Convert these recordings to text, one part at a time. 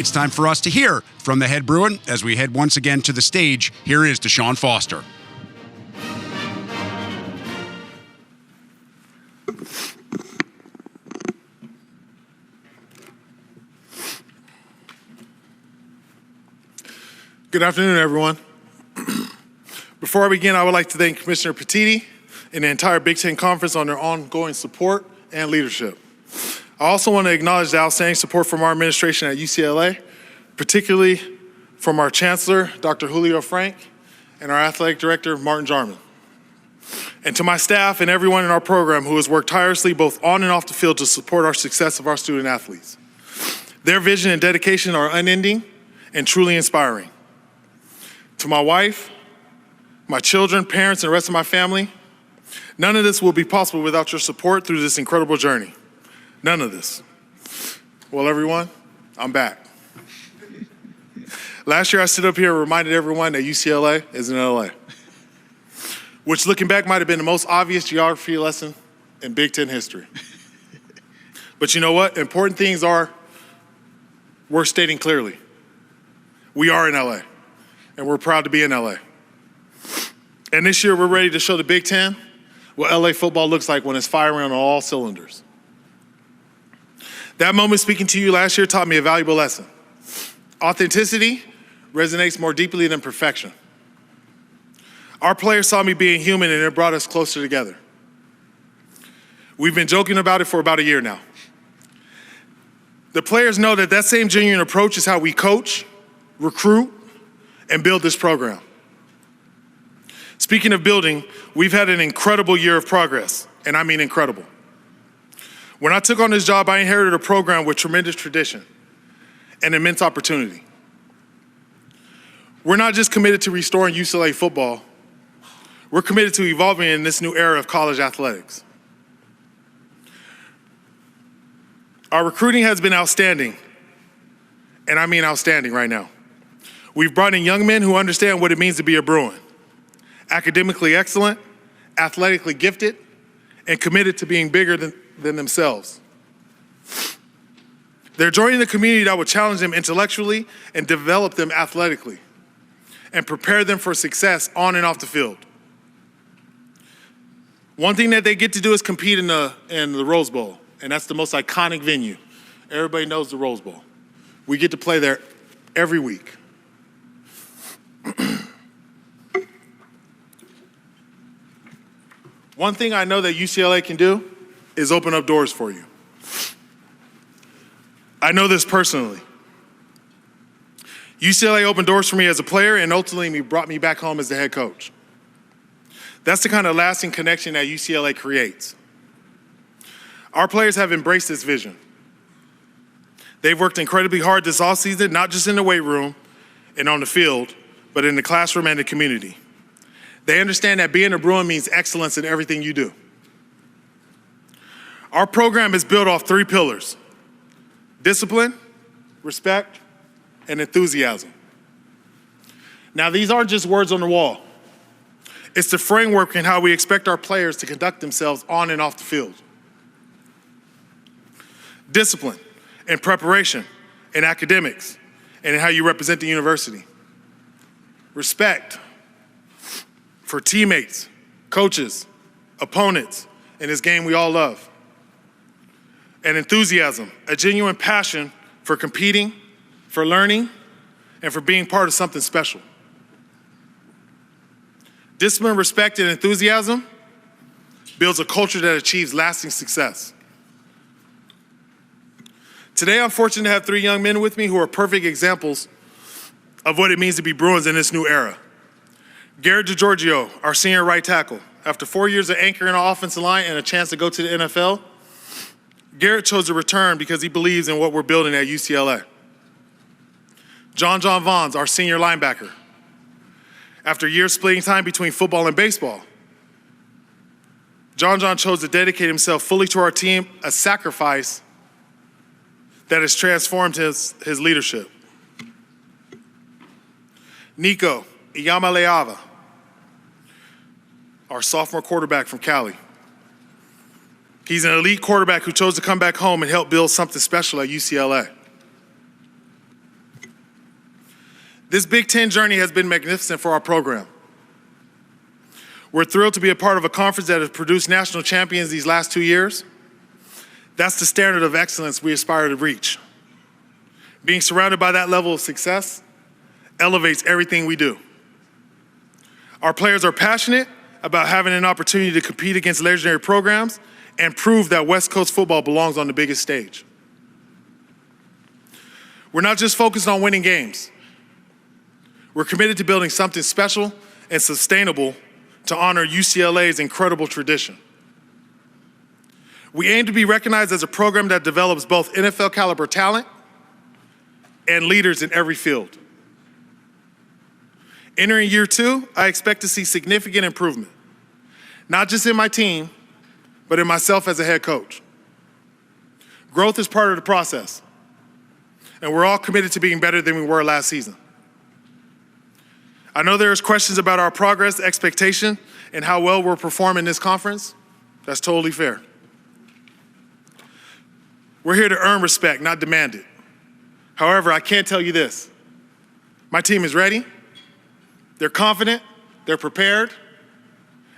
it's time for us to hear from the head Bruin as we head once again to the stage. Here is DeShaun Foster. Good afternoon, everyone. Before I begin, I would like to thank Commissioner Petiti and the entire Big Ten Conference on their ongoing support and leadership. I also want to acknowledge the outstanding support from our administration at UCLA, particularly from our Chancellor, Dr. Julio Frank, and our Athletic Director, Martin Jarman. And to my staff and everyone in our program who has worked tirelessly both on and off the field to support our success of our student athletes. Their vision and dedication are unending and truly inspiring. To my wife, my children, parents, and the rest of my family, none of this will be possible without your support through this incredible journey. None of this. Well, everyone, I'm back. Last year, I stood up here and reminded everyone that UCLA is in LA, which looking back might have been the most obvious geography lesson in Big Ten history. But you know what? Important things are worth stating clearly. We are in LA. And we're proud to be in LA. And this year, we're ready to show the Big Ten what LA football looks like when it's firing on all cylinders. That moment speaking to you last year taught me a valuable lesson. Authenticity resonates more deeply than perfection. Our players saw me being human, and it brought us closer together. We've been joking about it for about a year now. The players know that that same genuine approach is how we coach, recruit, and build this program. Speaking of building, we've had an incredible year of progress, and I mean incredible. When I took on this job, I inherited a program with tremendous tradition and immense opportunity. We're not just committed to restoring UCLA football, we're committed to evolving in this new era of college athletics. Our recruiting has been outstanding, and I mean outstanding right now. We've brought in young men who understand what it means to be a Bruin, academically excellent, athletically gifted, and committed to being bigger than themselves. They're joining the community that will challenge them intellectually and develop them athletically and prepare them for success on and off the field. One thing that they get to do is compete in the Rose Bowl, and that's the most iconic venue. Everybody knows the Rose Bowl. We get to play there every week. One thing I know that UCLA can do is open up doors for you. I know this personally. UCLA opened doors for me as a player and ultimately brought me back home as the head coach. That's the kind of lasting connection that UCLA creates. Our players have embraced this vision. They've worked incredibly hard this offseason, not just in the weight room and on the field, but in the classroom and the community. They understand that being a Bruin means excellence in everything you do. Our program is built off 3 pillars: discipline, respect, and enthusiasm. Now, these aren't just words on the wall. It's the framework in how we expect our players to conduct themselves on and off the field. Discipline and preparation in academics and in how you represent the university. Respect for teammates, coaches, opponents in this game we all love. And enthusiasm, a genuine passion for competing, for learning, and for being part of something special. Discipline, respect, and enthusiasm builds a culture that achieves lasting success. Today, I'm fortunate to have 3 young men with me who are perfect examples of what it means to be Bruins in this new era. Garrett DeGiorgio, our senior right tackle. After 4 years of anchoring our offensive line and a chance to go to the NFL, Garrett chose to return because he believes in what we're building at UCLA. John Vaughns, our senior linebacker. After years splitting time between football and baseball, John chose to dedicate himself fully to our team, a sacrifice that has transformed his leadership. Nico Iyamaleava, our sophomore quarterback from Cali. He's an elite quarterback who chose to come back home and help build something special at UCLA. This Big Ten journey has been magnificent for our program. We're thrilled to be a part of a conference that has produced national champions these last 2 years. That's the standard of excellence we aspire to reach. Being surrounded by that level of success elevates everything we do. Our players are passionate about having an opportunity to compete against legendary programs and prove that West Coast football belongs on the biggest stage. We're not just focused on winning games. We're committed to building something special and sustainable to honor UCLA's incredible tradition. We aim to be recognized as a program that develops both NFL caliber talent and leaders in every field. Entering year 2, I expect to see significant improvement, not just in my team, but in myself as a head coach. Growth is part of the process, and we're all committed to being better than we were last season. I know there's questions about our progress, expectation, and how well we're performing this conference. That's totally fair. We're here to earn respect, not demand it. However, I can tell you this. My team is ready, they're confident, they're prepared,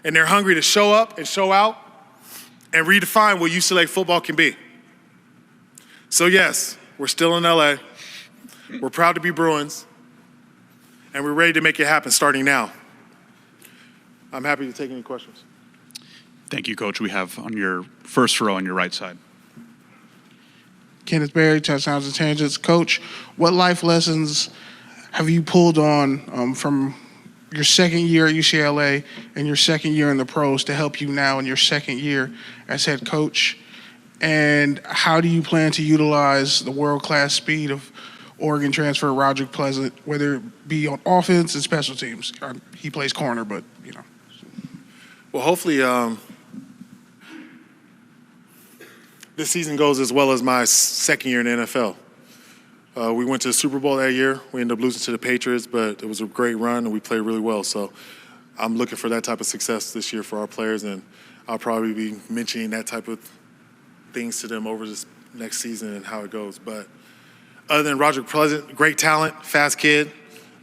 and they're hungry to show up and show out and redefine what UCLA football can be. So yes, we're still in LA. We're proud to be Bruins, and we're ready to make it happen starting now. I'm happy to take any questions. Thank you, Coach. We have on your first row on your right side. Kenneth Berry, Touchdowns and Tangents. Coach, what life lessons have you pulled on from your second year at UCLA and your second year in the pros to help you now in your second year as head coach? And how do you plan to utilize the world-class speed of Oregon transfer Roderick Pleasant, whether it be on offense and special teams? He plays corner, but, you know. Well, hopefully this season goes as well as my second year in the NFL. We went to the Super Bowl that year. We ended up losing to the Patriots, but it was a great run, and we played really well. So I'm looking for that type of success this year for our players, and I'll probably be mentioning that type of things to them over this next season and how it goes. But other than Roderick Pleasant, great talent, fast kid,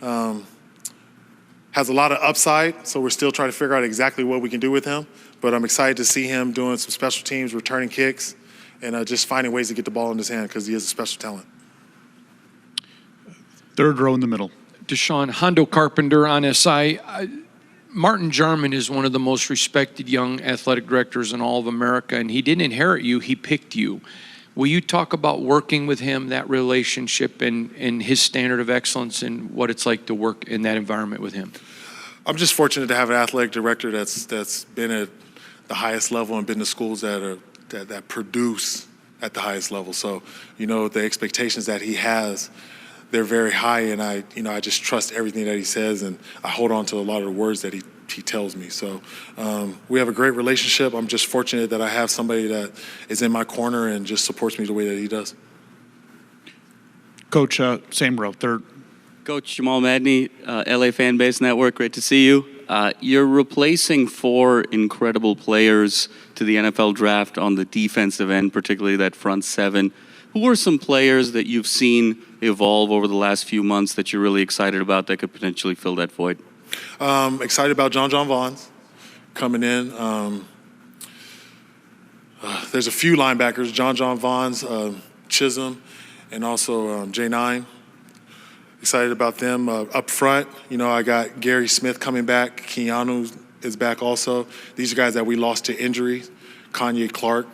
has a lot of upside, so we're still trying to figure out exactly what we can do with him. But I'm excited to see him doing some special teams, returning kicks, and just finding ways to get the ball in his hand because he is a special talent. Third row in the middle. DeShaun, Hondo Carpenter on SI. Martin Jarman is one of the most respected young athletic directors in all of America, and he didn't inherit you, he picked you. Will you talk about working with him, that relationship, and his standard of excellence and what it's like to work in that environment with him? I'm just fortunate to have an athletic director that's been at the highest level and been to schools that produce at the highest level. So, you know, the expectations that he has, they're very high, and I just trust everything that he says, and I hold on to a lot of the words that he tells me. So we have a great relationship. I'm just fortunate that I have somebody that is in my corner and just supports me the way that he does. Coach, same row, third. Coach Jamal Madney, LA Fan Base Network, great to see you. You're replacing 4 incredible players to the NFL draft on the defensive end, particularly that front 7. Who are some players that you've seen evolve over the last few months that you're really excited about that could potentially fill that void? Excited about John Vaughns coming in. There's a few linebackers, John Vaughns, Chisholm, and also J9. Excited about them up front. You know, I got Gary Smith coming back. Keanu is back also. These are guys that we lost to injury. Kanye Clark.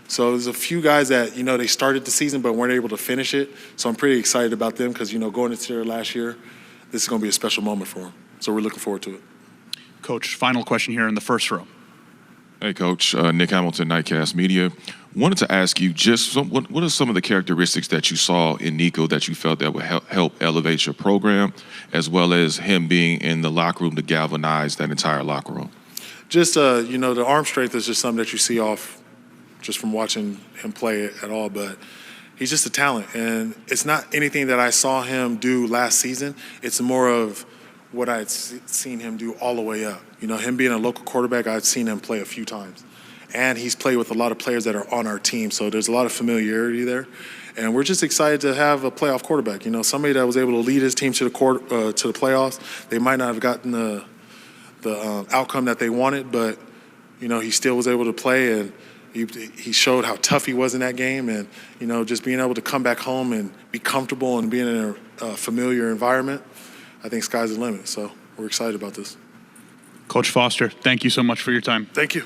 So there's a few guys that, you know, they started the season but weren't able to finish it. So I'm pretty excited about them because, you know, going into their last year, this is going to be a special moment for them. So we're looking forward to it. Coach, final question here in the first row. Hey, Coach. Nick Hamilton, Nightcast Media. Wanted to ask you what are some of the characteristics that you saw in Nico that you felt that would help elevate your program, as well as him being in the locker room to galvanize that entire locker room? Just, you know, the arm strength is just something that you see off just from watching him play at all, but he's just a talent. And it's not anything that I saw him do last season. It's more of what I had seen him do all the way up. You know, him being a local quarterback, I'd seen him play a few times. and he's played with a lot of players that are on our team. So there's a lot of familiarity there. And we're just excited to have a playoff quarterback. You know, somebody that was able to lead his team to the playoffs. They might not have gotten the outcome that they wanted, but you know, he still was able to play, and he showed how tough he was in that game. And you know, just being able to come back home and be comfortable and being in a familiar environment, I think sky's the limit. So we're excited about this. Coach Foster, thank you so much for your time. Thank you.